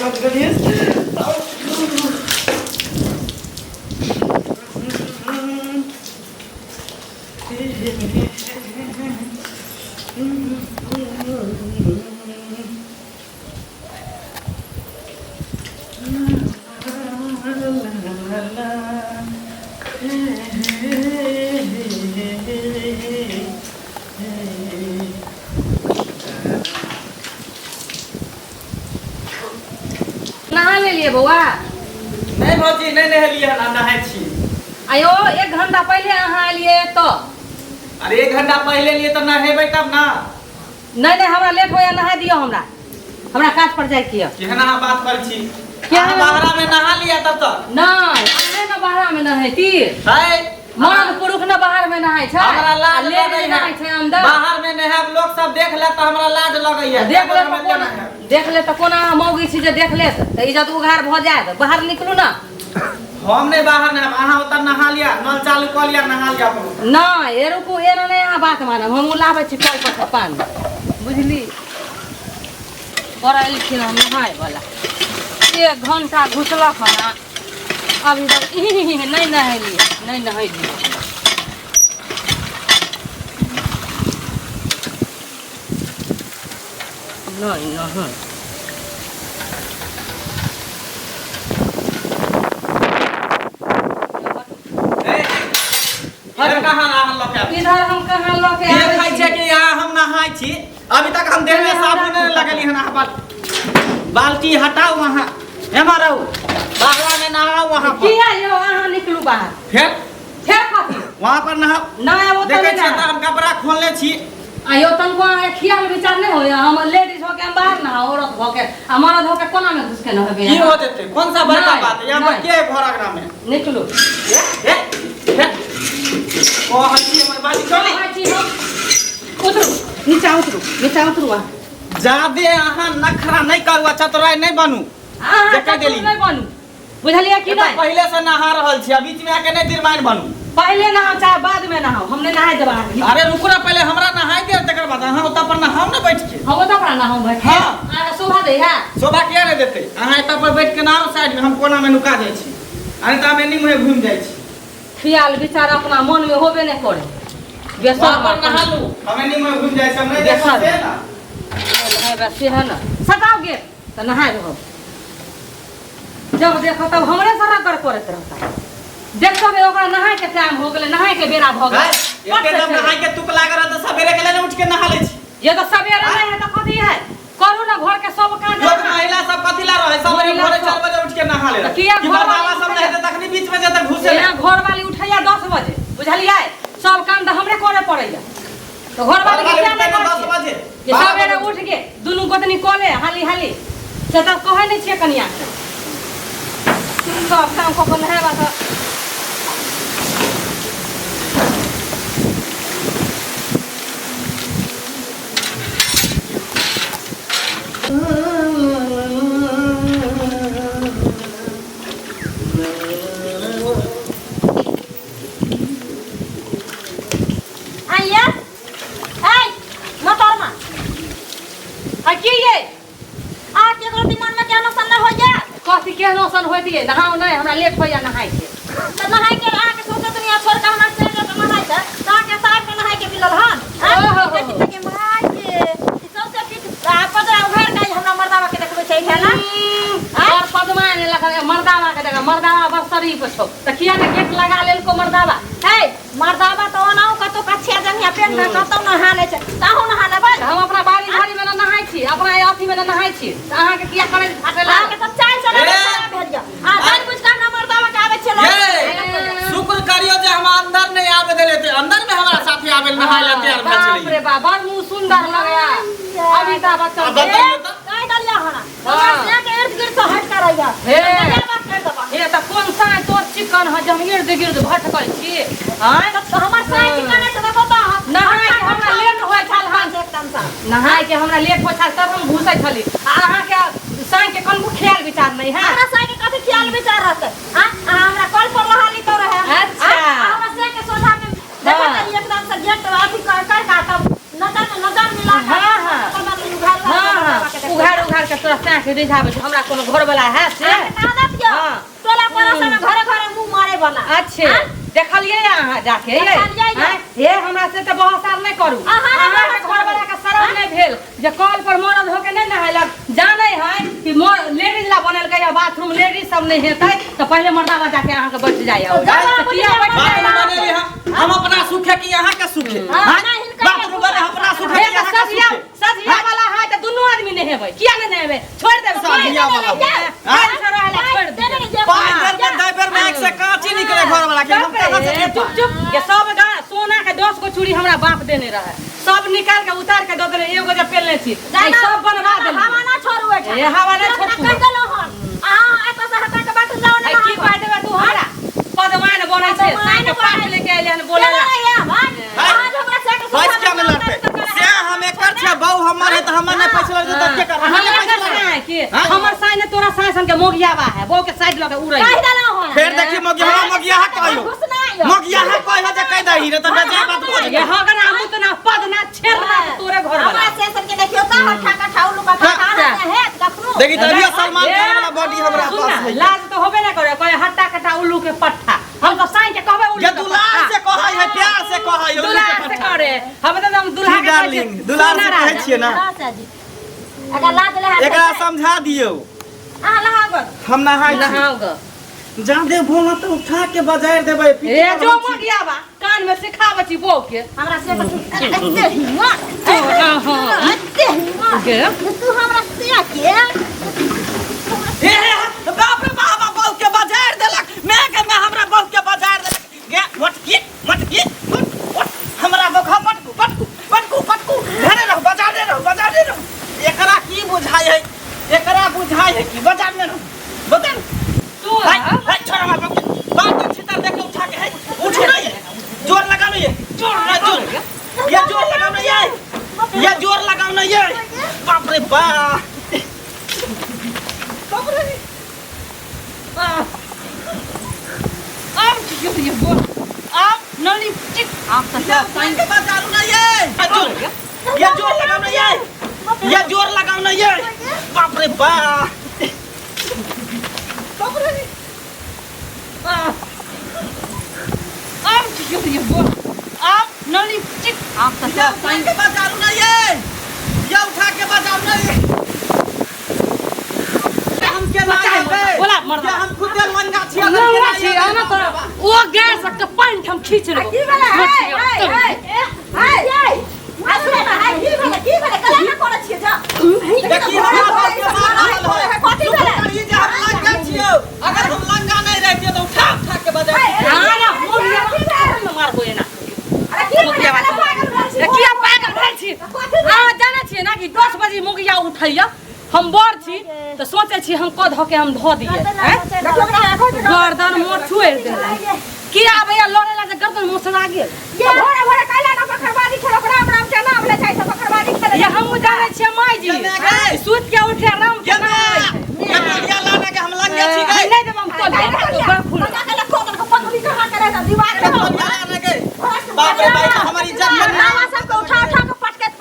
मत करिए। नहा ले लिए बउआ नहीं भौजी नहीं नहलिए ना नहाय छी। आयो 1 घंटा पहले अहाँ एलिए तो अरे 1 घंटा पहले लिए तो नहेबै तब ना। नहीं हमरा लेट होया नहा दियो हमरा काज पर जाय किया केहना अहाँ बात कर छी। क्या अहाँ बाहरा में नहा लिया तब तक नहीं अरे न बाहर में नहाती है मर्द पुरुष न बाहर में नहाय छै हमरा लाज ले लगै नहाय छै अंदर बाहर में नहाब लोग सब देख ले तो हमरा लाज लगैया। देख ले तो कोना मौगी छी जे देख ले त इज्जत उघार भ जायत बाहर निकलू ना। हम नहीं बाहर नहाब अहाँ ओतऽ नहा लिया नल चालू कर लिया नहा लिया अपन। नहीं ए रुकू ए नहीं अहाँ बात मानब हम लाबै छी कल पर पानी बुझली बड़ा लिखिन हम नहाय वाला 1 घंटा घुसलक ना अभी तक नहीं नहेलिए नहीं नहेलिए नहीं इधर हम कहाँ लके देखै छै कि यहाँ हम नहाय छी अभी तक हम देह में साबुन नहीं लगली हन। अहाँ बाल्टी हटाओ वहाँ हे मारो बाहर में नहाओ वहाँ पर किया यो अहाँ निकलू बाहर फिर खाती वहाँ पर नहाओ नहीं वो तो देखै नहीं छियै त हम कपड़ा खोलने छी। आयो तनको खियाल विचार नहीं होया हम लेडीज होके हम बाहर ना औरत होके मर्द होके कोना में घुस के न होबे की हो देते कौन सा बड़का बात है यहाँ पर नहीं। के घर अगरा में निकलू ओ हसी हमर बाजी चली उतरू नीचा उतरू जादे अहाँ नखरा नहीं करू चतुराई नहीं बनू अहाँ देखा देली नहीं बनू बुझलिए कि नहीं पहले से नहा रहल छी बीच में आके नहीं दिरमान बनू पहले नहाओ चाहे बाद में नहाओ हमने नहाए देबा अरे रुकू ना पहले हमरा नहाय दे तकर बाद अहाँ ओता पर नहाओ ना बैठ के हम ओता पर नहाओ बैठ हां आ शोभा दे है शोभा किया नहीं देते अहाँ एता पर बैठ के नहाओ साइड में हम कोना में नुका जाय छी अरे त हम एनी मुहे घूम जाय छी ख्याल विचार अपना मन में होबे नहीं करे बेसर पर नहा लू हम एनी मुहे घूम जाय छी हम नहीं देखा दे ना रस्सी है ना सटाओ गेट तो नहाए रहो जब देखो तब हमरे सारा कर करत रहता देखो बे ओकरा नहाए के टाइम हो गेले नहाए के बेरा भ गेले एकदम नहाय के तुक लाग रहा त सवेरे के लेने उठ के नहा ले छी। ये तो सवेरे नहीं है तो कथी है करू ना घर के सब काम लोग महिला सब कथी ला रहे सवेरे भोरे 4 बजे उठ के नहा ले रहे किया कि घर बाबा सब नहीं त तखनी बीच में जत घुसे यहाँ घर वाली उठैया 10 बजे बुझलिए सब काम तो हमरे करे पड़ैया तो घर वाली के क्या नहीं 10 बजे ये सवेरे उठ के दुनु गोतनी कोले हाली हाली से तब कहे नहीं छिए कनिया सब काम को नहाए बा के नौसन होती है नहाओ नहीं हमरा लेट होया नहाए के तो नहाए के आ के सोचत नहीं छोड़ के हमरा से के नहाए के ता के साहब के नहाए के मिलल हन देखि के माय के सबसे फिट आ पदरा घर का हमरा मर्दावा के देखबे छै है ना और पदमा ने लगा मर्दावा के देखा मर्दावा बस शरीफ छो त किया ने गेट लगा लेल को मर्दावा हे मर्दावा तो ओनाउ कतो कछिया जंगिया पेन में कतो नहा ले छै ताहू नहा लेबै हम अपना बाड़ी झाड़ी में नहाय छी अपना अथी में नहाय छी त अहाँ के किया करे फाटे आ के सब चाय चला भेज आ जान बुझ के मर्दावा के आवे छै शुक्र करियो जे हम अंदर नहीं आवे देले थे अंदर में हमारा साथी आवे नहाय ले तैयार भेल बाप रे बाप बड़ मुंह सुंदर लगया अभी ता बच्चा काय दलिया हना हमरा से के इर्द गिर्द से हट कर आइया हे बात कर दबा हे त कोन सा तोर चिकन ह जम इर्द गिर्द भटकल छी हां तो हमर साय चिकन से देखो तो नहाय के हमरा लेट होय छल हां एकदम सा नहाय के हमरा लेट होय छल तब हम घुसै छली अहाँ के साय के कनको ख्याल विचार नहीं है हमरा साय के कथि ख्याल विचार रहते हां हमरा कॉल पर रहाली तो रहे अच्छा हमरा साय के सोझा में देखो तो एकदम से गेट अथि कर कर काटब नजर मिला हां हां उघाड़ उघाड़ के तोरा साँ के रिझाबे छै हमरा कोनो घर वाला है से आदत यो हां टोला पड़ोसा में घरे घरे मुंह मारे वाला अच्छे देखलिए अहाँ जाके हे हमरा से तो बहुत साल नहीं करू अहाँ घर वाला के शरम नहीं भेल जे कॉल पर मरद होके नहीं नहायलक जाने है कि लेडीज ला बनल के या बाथरूम लेडीज सब नहीं हेतै तो पहले मर्दावा जाके अहाँ के बच जाय हम अपना सुख है कि यहाँ का सुख है बाथरूम वाले अपना सुख है कि सजिया वाला है तो दोनों आदमी नहीं हेबै किया नहीं हेबै छोड़ दे सजिया वाला छोड़ दे पाँच देर के दाइबर में एक से कांची निकले घर वाला के हम कहां से चुप चुप ये सब सोना के 10 को चूड़ी हमरा बाप देने रहे सब निकाल के उतार के दो दे एगो जे पेलने छी सब बनवा दे हवा ना छोड़ू बेटा ये हवा ना छोड़ू कह देलो हन एत से हटा के बात जाओ ना की कह देबे तू हमरा पदमान बनै छै साइ के पास लेके आइले हन बोलेला आज हमरा सेट बस क्या में लड़ते से हमें कर छे बहु हमर है त हमर नहीं पैसा लगे त के कर हमर पैसा है कि हमर साइ ने तोरा साइ सन के मोगियावा है बहु के साइड लगे उड़ै कह देलो हन फिर देखी मोगिया है कहियो मोगिया है कहियो जे कह दही रे त जे बात बोल ये हगन आमु त ना पद ना छेरना तोरे घर वाला हमरा से सन के देखियो का हठा का ठाउ लुका का है कखनो देखी तलिया सलमान खान वाला बॉडी हमरा पास है लाज तो होबे ना करे कोई हट्टा कटा उल्लू के पट्ठा हम तो साइ के कहबे उल्लू ये दुलार से कहै है प्यार से कहै है दुलार से करे हम तो हम दुल्हा के डार्लिंग दुलार से कहै छियै ना अगर लाज ले एकरा समझा दियो आ लहागो हम नहाई नहाओगे जा दे भोला तो उठा के बजाय देबै ए जो मगियावा कान में सिखावे छी बौ के हमरा से एते हिम्मत एते हिम्मत के तू हमरा से के हे बाप रे बाबा बौ के बजाय देलक मैं हमरा बौ के बजाय देलक गे मटकी हमरा बखा पटकू घरे रह बजा दे रहो एकरा की बुझाई है कि बजा दे रहो बता तू हाय छोरा मार बात छितर देख के उठा के है उठ नहीं है जोर लगाओ नहीं है जोर ये जोर लगाओ नहीं है ये जोर लगाओ नहीं है बाप रे बाप ये बोल आप नली टिक आप तो साइन के बाद चालू नहीं है ये जोर लगाओ नहीं है ये जोर लगाओ नहीं है बाप रे बाप ये बोल आप नली टिक आप तो साइन के बाद चालू नहीं है ये उठा के बजाओ नहीं हम के लाए बोला मर्द हम खुद लंगा छिया लंगा छिया ना तो ओ गैस के पानी हम खींच लेबो की भेले की भेले कला ना करे छिए जा देखी हमरा बात के मारल है कथि भेले ये जे हम लंगा छियो अगर हम लंगा नहीं रहते तो उठा के बजा ना मोरिया मारबो एना अरे की भेले किया पागल भेल छी हां जाना छी ना कि 10 बजे मुगिया उठैया हम बड़ छी तो सोचे छी हम क ध के हम ध दिए गर्दन मोर छुएर दे किया भैया लड़े ला गर्दन मोर सना गेल ये भोरे भोरे काला ना पखरबादी खेल राम राम के नाम ले जाय से पखरबादी खेल ये हम जाने छी माई जी सूत के उठे राम के नाम ये लाना के हम लंगा छी गए नहीं देब हम तो बड़ फूल के खोदन को पगली कहां करे दीवार पे बाप रे भाई हमारी इज्जत मत नावा सब को उठा के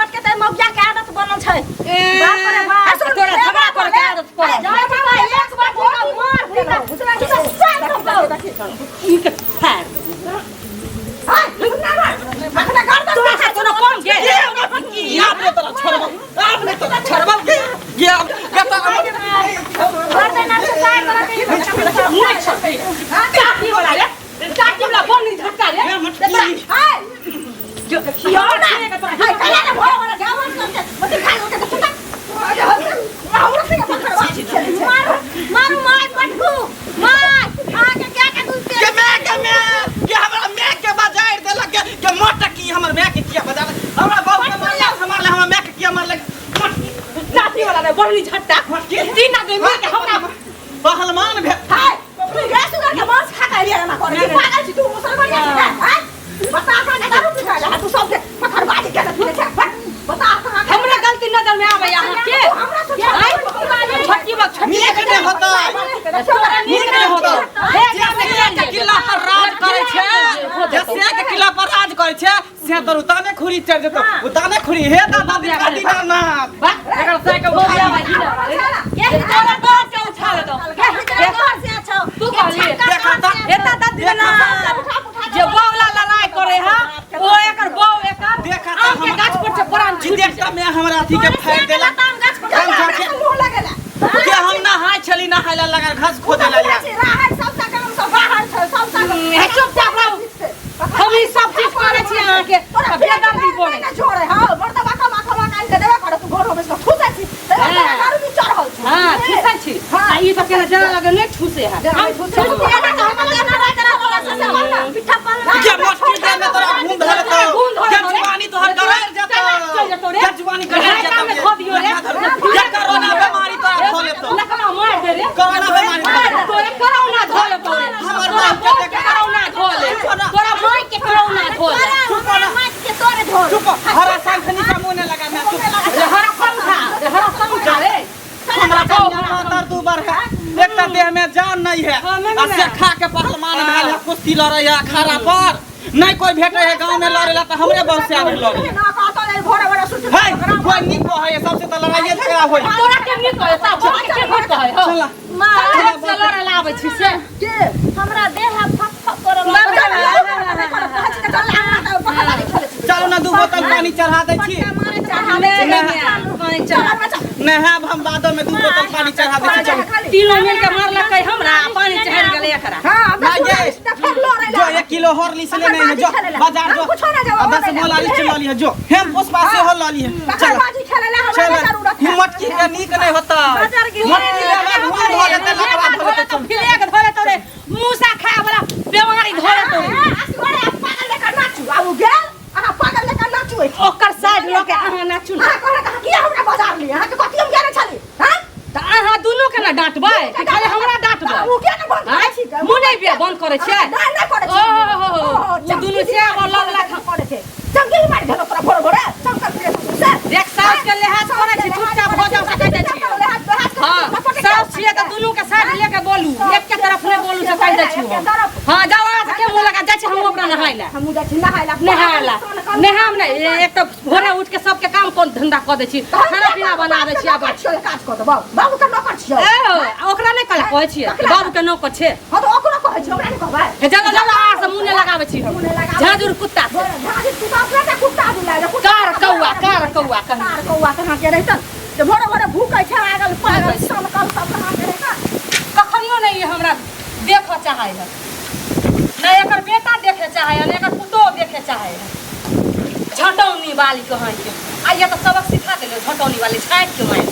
पटके ते मौजा के आदत बनल छै बाप रे बाप तोरा झगड़ा कर के आदत पड़ जाय बाबा एक बार को मार देना बुझला कि साथ करबो ई के फाड़ हां ना मार मखना गर्दन तोरा से तोरा कौन गे आपने तो छोड़बा ये गर्दन ना से साथ करके नहीं छपे चाटी वाला रे चाटी वाला बोल नहीं झटका रे हाय जो यार ना हाय काला ना भोरे भोरे जावन करके मत खाई होके तो मार पटकू मार आके क्या के तू के हमरा मैं के बजाय देलक के मोटकी हमर मैं के किया बजा हमरा बहुत के मारले हमरा मैं के किया मारले चाटी वाला रे बोल नहीं झटका तीन आदमी मिल के हमरा पहलवान भे हाय तू गैस उधर के मांस खा के लिया ना करे पागल छी तू मुसलमान है हाय बता कहां दारू पी रहा तू सब के पखरबाजी के तू बता कहां हमरा गलती नजर में आवे यहां के हमरा से छटकी बात छटकी नीक नहीं होता तोरा नीक नहीं होता हे जैसे के किला पर राज करे छे जैसे के किला पर राज करे छे से तो उताने खुरी चढ़ जतो उताने खुरी हे दादा दिखा दी ना बा एकर साइकिल हो गया भाई ये तोरा बात के उठा ले दो ये घर से अच्छा तू कहली देखा ता एता दा दिन ना जे बावला लड़ाई करे हा ओ एकर बाव एकर देखा आम के गाछ पर से पुरान जी देखता मैं हमरा अथी के फाड़ देला मुंह लगेला के हम ना हाय छली ना हायला लगा घास खोदे ला या चुपचाप रहो हम ई सब चीज करे छी अहाँ के बेदम भी बोले हां ठुसै छी आ ई त केना जना लगे नै ठुसे है के मस्ती दे में तोरा घूम धरे तो के जवानी तोहर गरर जाता के जवानी गरर जाता में खो दियो रे के कोरोना बीमारी तोरा खो लेतो लकड़ा मार दे रे कोरोना बीमारी तोरे कोरोना धोले तोरे हमर तोरा बाप के कोरोना धोले तोरा माई के कोरोना धोले चुप हरा संखनी का मुंह न लगा मैं चुप हरा पंखा रे हमरा को मातर दू बार है एकटा देह में जान नहीं है आ से खा के पहलवान भेल है कुश्ती लड़ै है अखाड़ा पर नहीं कोई भेटे है गांव में लड़ेला त हमरे बहुत से आदमी लड़े है कोई निक है सबसे त लड़ाइए झगड़ा होई तोरा के नहीं कहे ता भोट के नहीं कहे हो चला मार से लड़े लावे छी से हमरा देह फक फक करे चलो ना दू बोतल पानी चढ़ा दे छी पानी चढ़ा नहाब हम बादो में दू बोतल पानी चढ़ा दे छी चलो तीनों मिल के मारलकै हमरा पानी चढ़ गेलै एकरा ना ये जो 1 किलो हॉर्लिक्स ले नहीं है जो बाजार जो 10 बोला ली चला ली है जो हम पुष्पा से हो ला ली है चल चल हिम्मत की के नीक नहीं होता मट्टी ले बाद मुंह धो लेते लकवा धो लेते चल फिलेक धरे तोरे मूसा खाए वाला बीमारी धरे तोरे ओकर साइड लो के अहाँ नाचू ना त अहाँ दुनू के ना डांटबै कि खाली हमरा डांटबै मुंह नहीं बे बंद करे छै ओ दुनू से लगला देख सास के लिहाज करे छी चुपचाप हो जाओ सकै छी हां सास छिए त दुनू के साइड लेके बोलू एक के तरफ नहीं बोलू से कह दै छी हां जाओ आ के मुंह लगा जाय छी हम ओकरा नहाइला नहाम नहीं एक तो भोरे उठ के सबके काम कोन धंधा क दै छी खाना पीना बना दै छी आब ओकरा नहीं कहै छी बाबू के नौकर छै जगह जगह आ से मुंह नहीं लगाबै छी झाजुर कुत्ता कार कौआ कखनियो नहीं हमरा देख चाहे है नहीं एकर बेटा देखे चाहे है एकर पुतोह देखे चाहे है झटौनी वाली कहाँ के आ ये तो सबक सिखा देले झटौनी वाली छाट के मार